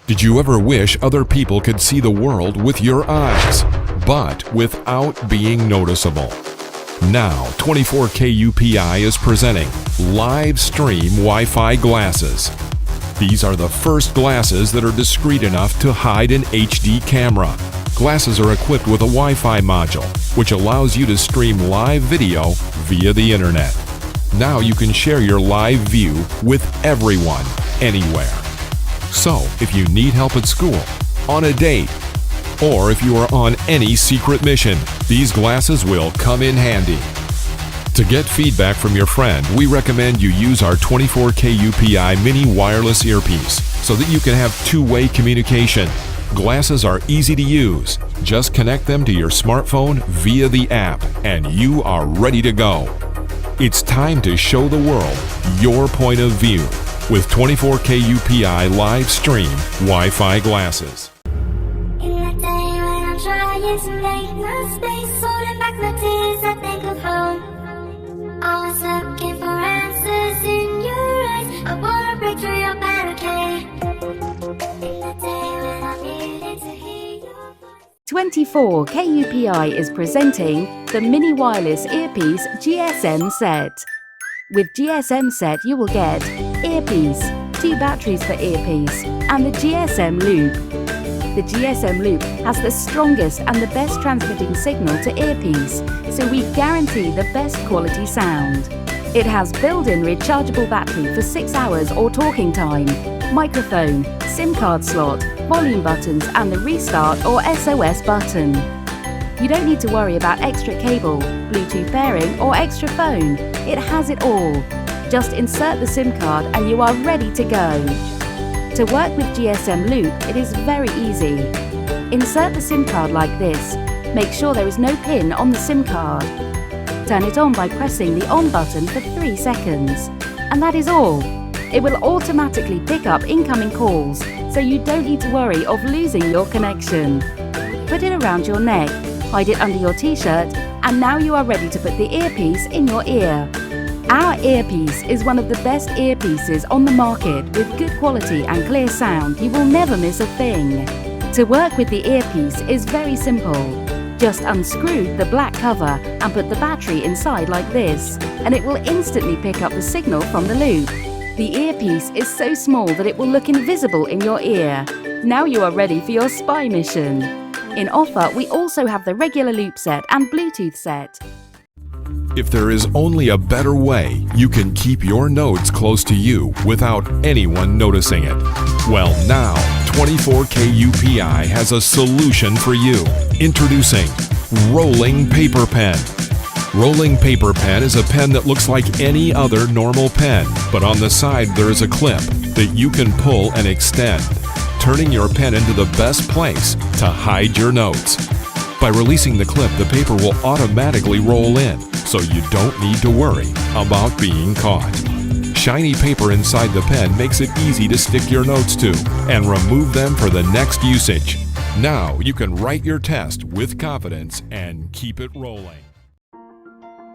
Did you ever wish other people could see the world with your eyes, but without being noticeable? Now, 24KUPI is presenting Live Stream Wi-Fi glasses. These are the first glasses that are discreet enough to hide an HD camera. Glasses are equipped with a Wi-Fi module, which allows you to stream live video via the internet. Now you can share your live view with everyone, anywhere. So, if you need help at school, on a date, or if you are on any secret mission, these glasses will come in handy. To get feedback from your friend, we recommend you use our 24KUPI mini wireless earpiece so that you can have two-way communication. Glasses are easy to use. Just connect them to your smartphone via the app, and you are ready to go. It's time to show the world your point of view with 24KUPI live stream Wi-Fi glasses. Trying to make my space, holding back my tears, I think of home. I was looking for answers in your eyes. I wanna break through your barricade. In the day when I needed to hear your voice. 24KUPI is presenting the Mini Wireless Earpiece GSM set. With GSM set you will get earpiece, 2 batteries per earpiece, and the GSM loop. The GSM loop has the strongest and the best transmitting signal to earpiece, so we guarantee the best quality sound. It has built-in rechargeable battery for 6 hours or talking time, microphone, SIM card slot, volume buttons and the restart or SOS button. You don't need to worry about extra cable, Bluetooth pairing or extra phone. It has it all. Just insert the SIM card and you are ready to go. To work with GSM Loop, it is very easy. Insert the SIM card like this. Make sure there is no pin on the SIM card. Turn it on by pressing the on button for 3 seconds. And that is all. It will automatically pick up incoming calls, so you don't need to worry of losing your connection. Put it around your neck, hide it under your t-shirt, and now you are ready to put the earpiece in your ear. Our earpiece is one of the best earpieces on the market with good quality and clear sound. You will never miss a thing. To work with the earpiece is very simple. Just unscrew the black cover and put the battery inside like this, and it will instantly pick up the signal from the loop. The earpiece is so small that it will look invisible in your ear. Now you are ready for your spy mission. In offer, we also have the regular loop set and Bluetooth set. If there is only a better way, you can keep your notes close to you without anyone noticing it. Well, now 24KUPI has a solution for you. Introducing Rolling Paper Pen. Rolling Paper Pen is a pen that looks like any other normal pen, but on the side there is a clip that you can pull and extend, turning your pen into the best place to hide your notes. By releasing the clip, the paper will automatically roll in, so you don't need to worry about being caught. Shiny paper inside the pen makes it easy to stick your notes to and remove them for the next usage. Now you can write your test with confidence and keep it rolling.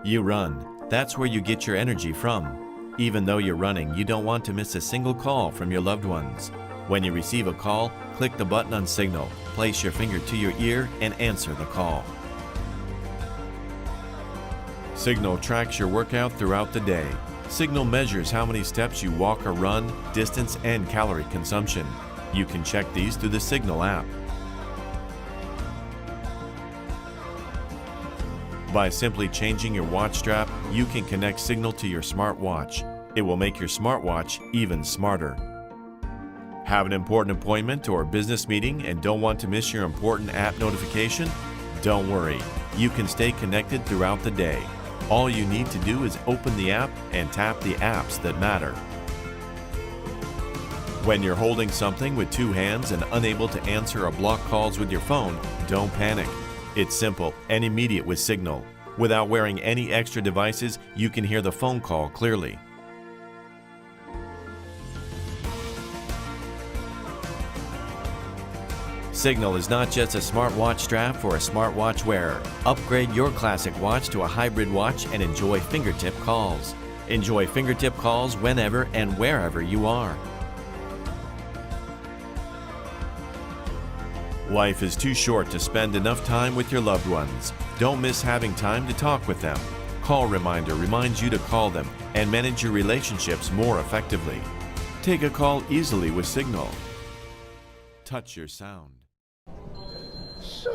You run. That's where you get your energy from. Even though you're running, you don't want to miss a single call from your loved ones. When you receive a call, click the button on Signal, place your finger to your ear, and answer the call. Signal tracks your workout throughout the day. Signal measures how many steps you walk or run, distance, and calorie consumption. You can check these through the Signal app. By simply changing your watch strap, you can connect Signal to your smartwatch. It will make your smartwatch even smarter. Have an important appointment or business meeting and don't want to miss your important app notification? Don't worry, you can stay connected throughout the day. All you need to do is open the app and tap the apps that matter. When you're holding something with 2 hands and unable to answer or block calls with your phone, don't panic. It's simple and immediate with Signal. Without wearing any extra devices, you can hear the phone call clearly. Signal is not just a smartwatch strap for a smartwatch wearer. Upgrade your classic watch to a hybrid watch and enjoy fingertip calls. Enjoy fingertip calls whenever and wherever you are. Life is too short to spend enough time with your loved ones. Don't miss having time to talk with them. Call Reminder reminds you to call them and manage your relationships more effectively. Take a call easily with Signal. Touch your sound. Does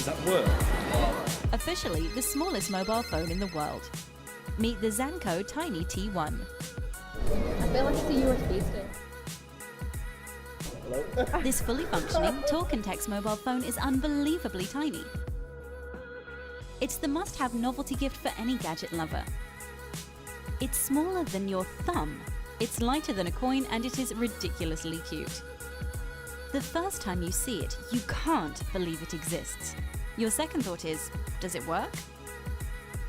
that work? Officially the smallest mobile phone in the world. Meet the Zanco Tiny T1. I feel like it's a USB stick. This fully functioning talk and text mobile phone is unbelievably tiny. It's the must-have novelty gift for any gadget lover. It's smaller than your thumb, it's lighter than a coin, and it is ridiculously cute. The first time you see it, you can't believe it exists. Your second thought is, does it work?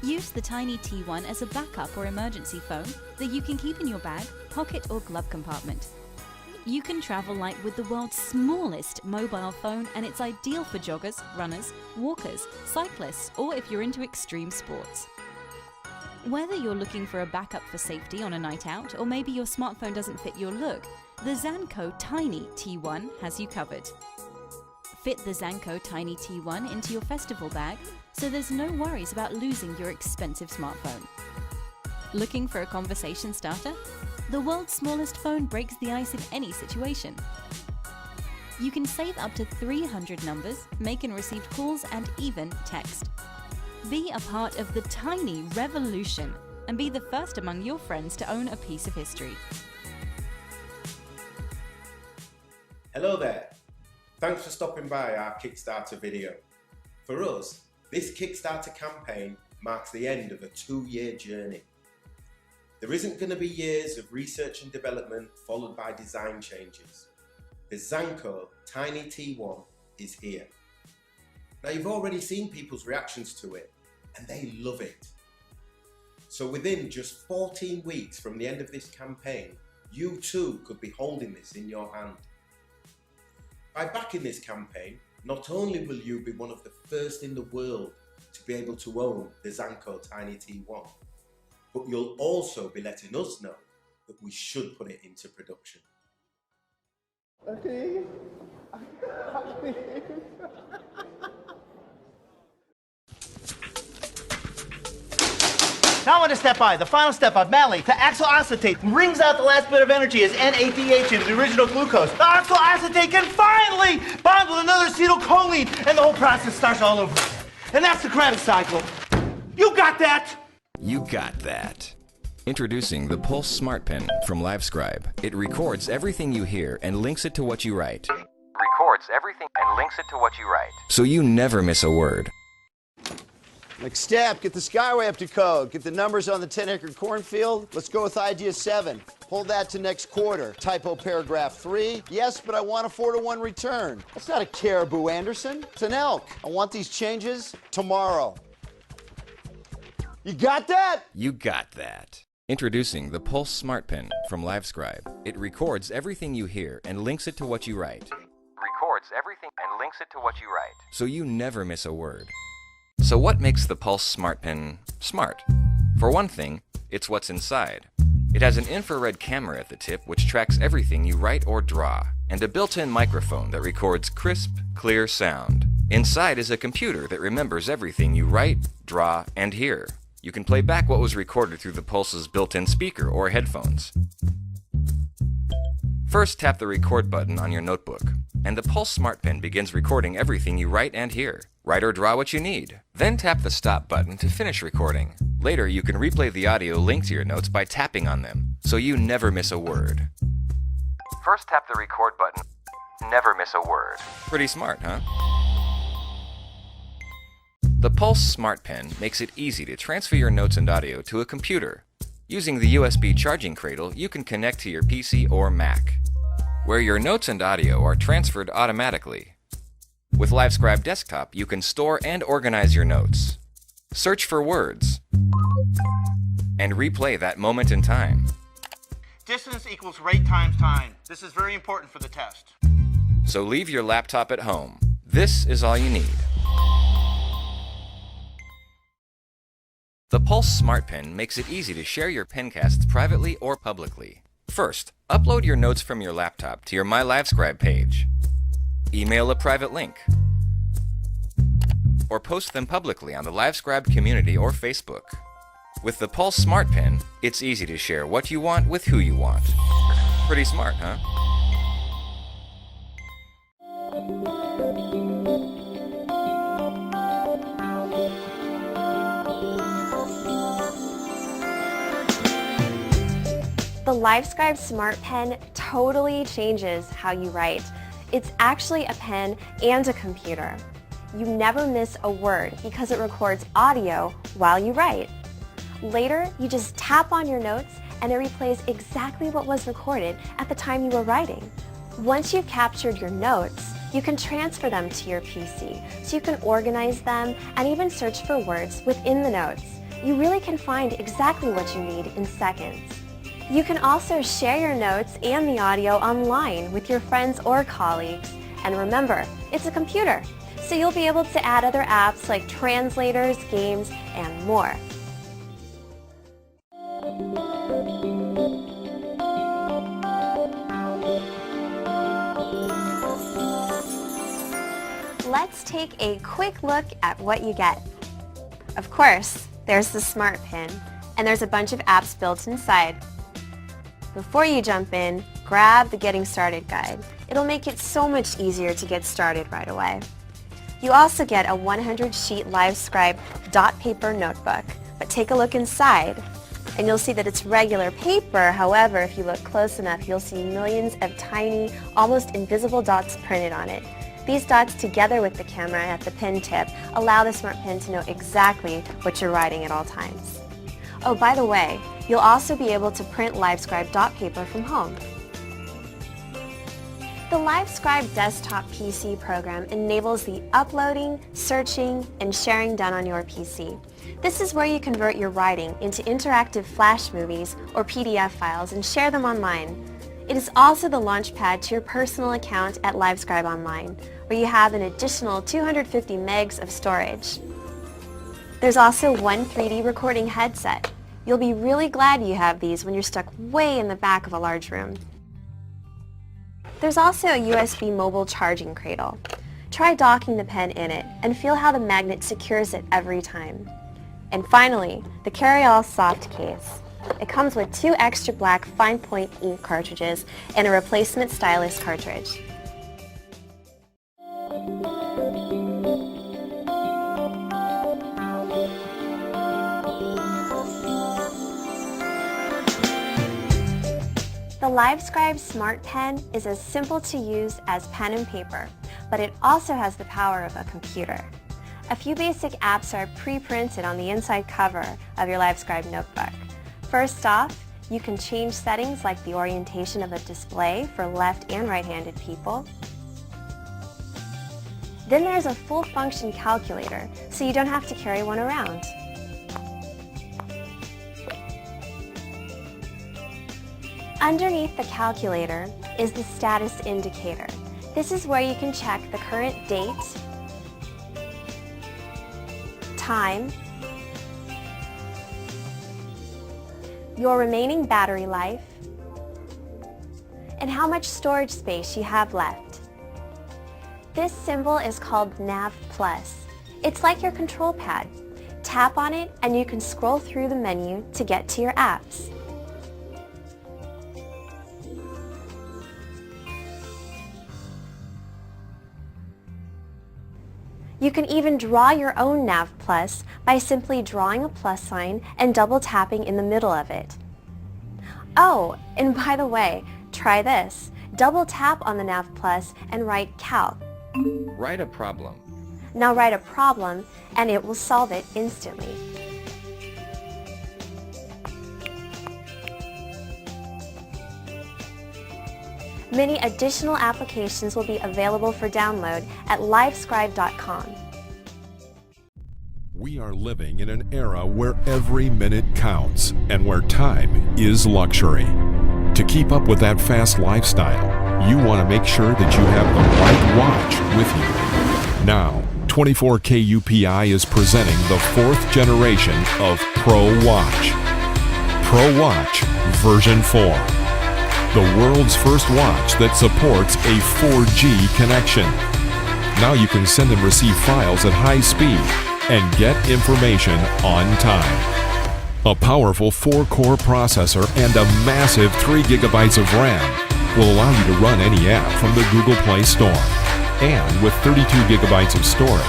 Use the Tiny T1 as a backup or emergency phone that you can keep in your bag, pocket or glove compartment. You can travel light with the world's smallest mobile phone, and it's ideal for joggers, runners, walkers, cyclists, or if you're into extreme sports. Whether you're looking for a backup for safety on a night out, or maybe your smartphone doesn't fit your look, the Zanco Tiny T1 has you covered. Fit the Zanco Tiny T1 into your festival bag, so there's no worries about losing your expensive smartphone. Looking for a conversation starter? The world's smallest phone breaks the ice in any situation. You can save up to 300 numbers, make and receive calls, and even text. Be a part of the tiny revolution and be the first among your friends to own a piece of history. Hello there. Thanks for stopping by our Kickstarter video. For us, this Kickstarter campaign marks the end of a 2-year journey. There isn't going to be years of research and development followed by design changes. The Zanco Tiny T1 is here. Now, you've already seen people's reactions to it, and they love it. So within just 14 weeks from the end of this campaign, you too could be holding this in your hand. By backing this campaign, not only will you be one of the first in the world to be able to own the Zanco Tiny T1, but you'll also be letting us know that we should put it into production. Okay. Now I want to step by the final step of malate to oxyl acetate wrings out the last bit of energy as NADH into the original glucose. The oxyl acetate can finally bond with another acetylcholine, and the whole process starts all over again. And that's the Kravitz cycle. You got that? You got that. Introducing the Pulse Smartpen from Livescribe. It records everything you hear and links it to what you write. So you never miss a word. Next step, get the Skyway up to code. Get the numbers on the 10-acre cornfield. Let's go with idea 7. Hold that to next quarter. Typo paragraph 3. Yes, but I want a 4-to-1 return. That's not a caribou, Anderson. It's an elk. I want these changes tomorrow. You got that? You got that. Introducing the Pulse Smartpen from Livescribe. It records everything you hear and links it to what you write. So you never miss a word. So what makes the Pulse Smartpen smart? For one thing, it's what's inside. It has an infrared camera at the tip which tracks everything you write or draw, and a built-in microphone that records crisp, clear sound. Inside is a computer that remembers everything you write, draw, and hear. You can play back what was recorded through the Pulse's built-in speaker or headphones. First, tap the record button on your notebook, and the Pulse Smartpen begins recording everything you write and hear. Write or draw what you need. Then tap the stop button to finish recording. Later, you can replay the audio linked to your notes by tapping on them, so you never miss a word. First, tap the record button. Never miss a word. Pretty smart, huh? The Pulse Smartpen makes it easy to transfer your notes and audio to a computer. Using the USB charging cradle, you can connect to your PC or Mac, where your notes and audio are transferred automatically. With Livescribe Desktop, you can store and organize your notes, search for words, and replay that moment in time. Distance equals rate times time. This is very important for the test. So leave your laptop at home. This is all you need. The Pulse Smartpen makes it easy to share your pencasts privately or publicly. First, upload your notes from your laptop to your My LiveScribe page. Email a private link. Or post them publicly on the LiveScribe community or Facebook. With the Pulse Smartpen, it's easy to share what you want with who you want. Pretty smart, huh? The LiveScribe Smartpen totally changes how you write. It's actually a pen and a computer. You never miss a word because it records audio while you write. Later, you just tap on your notes and it replays exactly what was recorded at the time you were writing. Once you've captured your notes, you can transfer them to your PC so you can organize them and even search for words within the notes. You really can find exactly what you need in seconds. You can also share your notes and the audio online with your friends or colleagues. And remember, it's a computer, so you'll be able to add other apps like translators, games, and more. Let's take a quick look at what you get. Of course, there's the Smartpen, and there's a bunch of apps built inside. Before you jump in, grab the Getting Started guide. It'll make it so much easier to get started right away. You also get a 100-sheet LiveScribe dot paper notebook, but take a look inside and you'll see that it's regular paper. However, if you look close enough, you'll see millions of tiny, almost invisible dots printed on it. These dots, together with the camera at the pen tip, allow the Smartpen to know exactly what you're writing at all times. Oh, by the way, you'll also be able to print LiveScribe dot paper from home. The LiveScribe desktop PC program enables the uploading, searching, and sharing done on your PC. This is where you convert your writing into interactive flash movies or PDF files and share them online. It is also the launchpad to your personal account at LiveScribe Online, where you have an additional 250 megs of storage. There's also one 3D recording headset. You'll be really glad you have these when you're stuck way in the back of a large room. There's also a USB mobile charging cradle. Try docking the pen in it and feel how the magnet secures it every time. And finally, the carry-all soft case. It comes with 2 extra black fine point ink cartridges and a replacement stylus cartridge. The LiveScribe Smartpen is as simple to use as pen and paper, but it also has the power of a computer. A few basic apps are pre-printed on the inside cover of your LiveScribe notebook. First off, you can change settings like the orientation of a display for left and right-handed people. Then there's a full function calculator, so you don't have to carry one around. Underneath the calculator is the status indicator. This is where you can check the current date, time, your remaining battery life, and how much storage space you have left. This symbol is called Nav+. It's like your control pad. Tap on it and you can scroll through the menu to get to your apps. You can even draw your own Nav+ by simply drawing a plus sign and double tapping in the middle of it. Oh, and by the way, try this. Double tap on the Nav+ and write calc. Write a problem. Now write a problem and it will solve it instantly. Many additional applications will be available for download at livescribe.com. We are living in an era where every minute counts and where time is luxury. To keep up with that fast lifestyle, you want to make sure that you have the right watch with you. Now, 24KUPI is presenting the 4th generation of Pro Watch. Pro Watch version 4. The world's first watch that supports a 4G connection. Now you can send and receive files at high speed and get information on time. A powerful 4-core processor and a massive 3 gigabytes of RAM will allow you to run any app from the Google Play Store. And with 32 gigabytes of storage,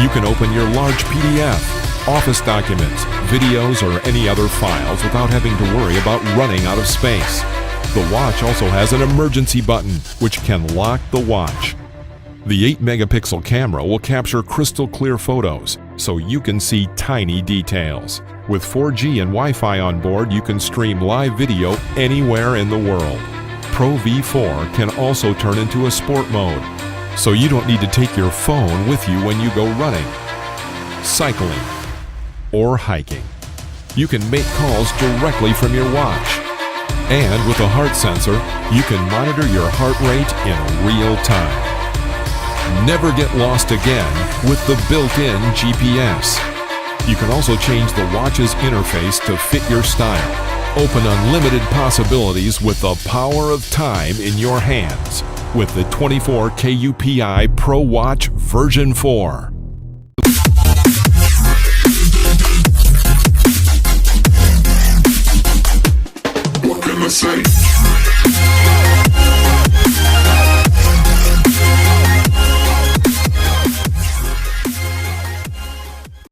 you can open your large PDF, office documents, videos, or any other files without having to worry about running out of space. The watch also has an emergency button, which can lock the watch. The 8-megapixel camera will capture crystal clear photos, so you can see tiny details. With 4G and Wi-Fi on board, you can stream live video anywhere in the world. Pro V4 can also turn into a sport mode, so you don't need to take your phone with you when you go running, cycling, or hiking. You can make calls directly from your watch. And with a heart sensor, you can monitor your heart rate in real time. Never get lost again with the built-in GPS. You can also change the watch's interface to fit your style. Open unlimited possibilities with the power of time in your hands with the 24KUPI Pro Watch version 4. What can I say?